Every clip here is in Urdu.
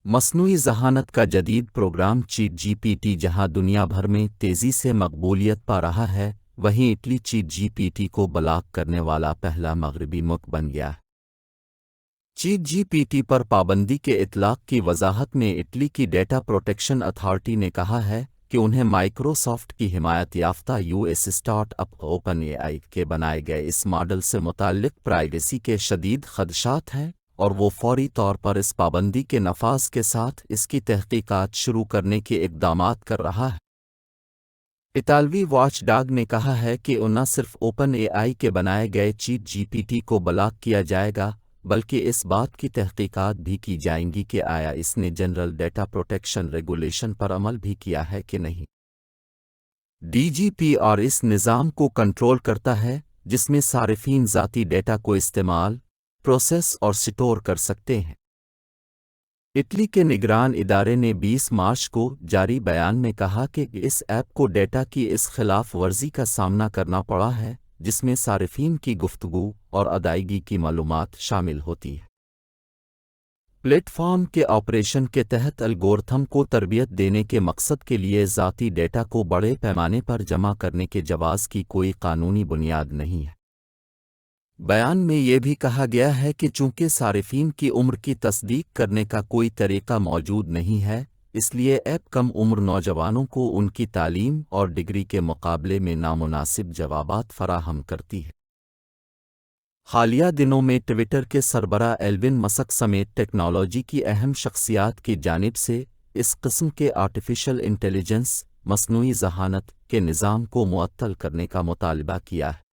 مصنوعی ذہانت کا جدید program chat G P T جہاں دنیا بھر میں تیزی سے مقبولیت پا رہا ہے، وہیں Italy chat G P T کو بلاک کرنے والا پہلا مغربی ملک بن گیا ہے۔ چیٹ جی پی ٹی پر پابندی کے اطلاق کی وضاحت میں اٹلی کی ڈیٹا پروٹیکشن اتھارٹی نے کہا ہے کہ انہیں مائیکروسافٹ کی حمایت یافتہ U S start up open A I کے بنائے گئے اس ماڈل سے متعلق پرائیویسی کے شدید خدشات ہیں، اور وہ فوری طور پر اس پابندی کے نفاذ کے ساتھ اس کی تحقیقات شروع کرنے کے اقدامات کر رہا ہے۔ اطالوی واچ ڈاگ نے کہا ہے کہ نہ صرف اوپن اے آئی کے بنائے گئے چیٹ جی پی ٹی کو بلاک کیا جائے گا، بلکہ اس بات کی تحقیقات بھی کی جائیں گی کہ آیا اس نے جنرل ڈیٹا پروٹیکشن ریگولیشن پر عمل بھی کیا ہے کہ نہیں۔ ڈی جی پی آر اس نظام کو کنٹرول کرتا ہے جس میں صارفین ذاتی ڈیٹا کو استعمال، پروسیس اور سٹور کر سکتے ہیں۔ اٹلی کے نگران ادارے نے 20 مارچ کو جاری بیان میں کہا کہ اس ایپ کو ڈیٹا کی اس خلاف ورزی کا سامنا کرنا پڑا ہے جس میں صارفین کی گفتگو اور ادائیگی کی معلومات شامل ہوتی ہیں۔ پلیٹ فارم کے آپریشن کے تحت الگورتھم کو تربیت دینے کے مقصد کے لیے ذاتی ڈیٹا کو بڑے پیمانے پر جمع کرنے کے جواز کی کوئی قانونی بنیاد نہیں ہے۔ بیان میں یہ بھی کہا گیا ہے کہ چونکہ صارفین کی عمر کی تصدیق کرنے کا کوئی طریقہ موجود نہیں ہے، اس لیے ایپ کم عمر نوجوانوں کو ان کی تعلیم اور ڈگری کے مقابلے میں نامناسب جوابات فراہم کرتی ہے۔ حالیہ دنوں میں ٹویٹر کے سربراہ ایلون مسک سمیت ٹیکنالوجی کی اہم شخصیات کی جانب سے اس قسم کے آرٹیفیشل انٹیلیجنس مصنوعی ذہانت کے نظام کو معطل کرنے کا مطالبہ کیا ہے۔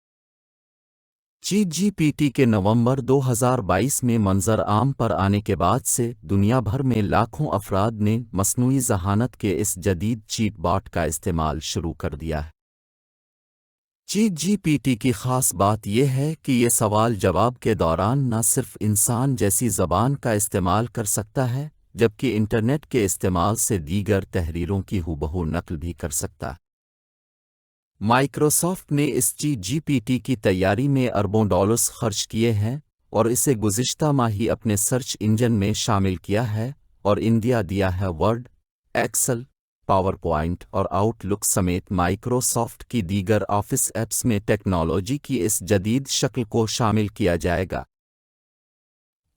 چیٹ جی پی ٹی کے نومبر 2022 میں منظر عام پر آنے کے بعد سے دنیا بھر میں لاکھوں افراد نے مصنوعی ذہانت کے اس جدید چیٹ باٹ کا استعمال شروع کر دیا ہے۔ چیٹ جی پی ٹی کی خاص بات یہ ہے کہ یہ سوال جواب کے دوران نہ صرف انسان جیسی زبان کا استعمال کر سکتا ہے، جبکہ انٹرنیٹ کے استعمال سے دیگر تحریروں کی ہو نقل بھی کر سکتا ہے۔ مائیکروسافٹ نے اس چیٹ جی پی ٹی کی تیاری میں اربوں ڈالرز خرچ کیے ہیں اور اسے گزشتہ ماہ ہی اپنے سرچ انجن میں شامل کیا ہے اور اندیا دیا ہے۔ ورڈ، ایکسل، پاور پوائنٹ اور آؤٹ لک سمیت مائیکروسافٹ کی دیگر آفس ایپس میں ٹیکنالوجی کی اس جدید شکل کو شامل کیا جائے گا۔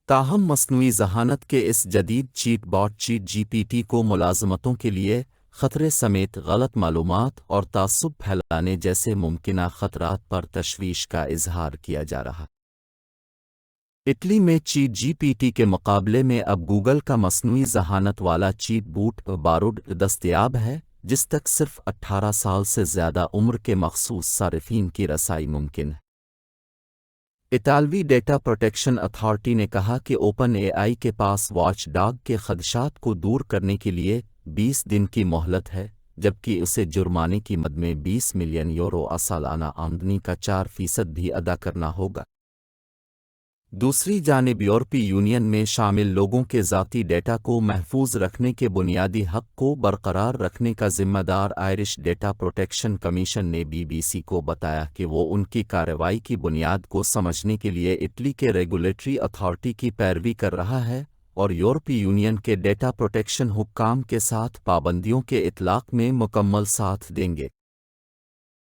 تاہم مصنوعی ذہانت کے اس جدید چیٹ باٹ چیٹ جی پی ٹی کو ملازمتوں کے لیے خطرے سمیت غلط معلومات اور تعصب پھیلانے جیسے ممکنہ خطرات پر تشویش کا اظہار کیا جا رہا۔ اٹلی میں چیٹ جی پی ٹی کے مقابلے میں اب گوگل کا مصنوعی ذہانت والا چیٹ بوٹ بارڈ دستیاب ہے، جس تک صرف 18 سال سے زیادہ عمر کے مخصوص صارفین کی رسائی ممکن ہے۔ اطالوی ڈیٹا پروٹیکشن اتھارٹی نے کہا کہ اوپن اے آئی کے پاس واچ ڈاگ کے خدشات کو دور کرنے کے لیے 20 دن کی مہلت ہے، جبکہ اسے جرمانے کی مد میں 20 ملین یورو سالانہ آمدنی کا 4% بھی ادا کرنا ہوگا۔ دوسری جانب یورپی یونین میں شامل لوگوں کے ذاتی ڈیٹا کو محفوظ رکھنے کے بنیادی حق کو برقرار رکھنے کا ذمہ دار آئرش ڈیٹا پروٹیکشن کمیشن نے بی بی سی کو بتایا کہ وہ ان کی کارروائی کی بنیاد کو سمجھنے کے لیے اٹلی کے ریگولیٹری اتھارٹی کی پیروی کر رہا ہے اور یورپی یونین کے ڈیٹا پروٹیکشن حکام کے ساتھ پابندیوں کے اطلاق میں مکمل ساتھ دیں گے۔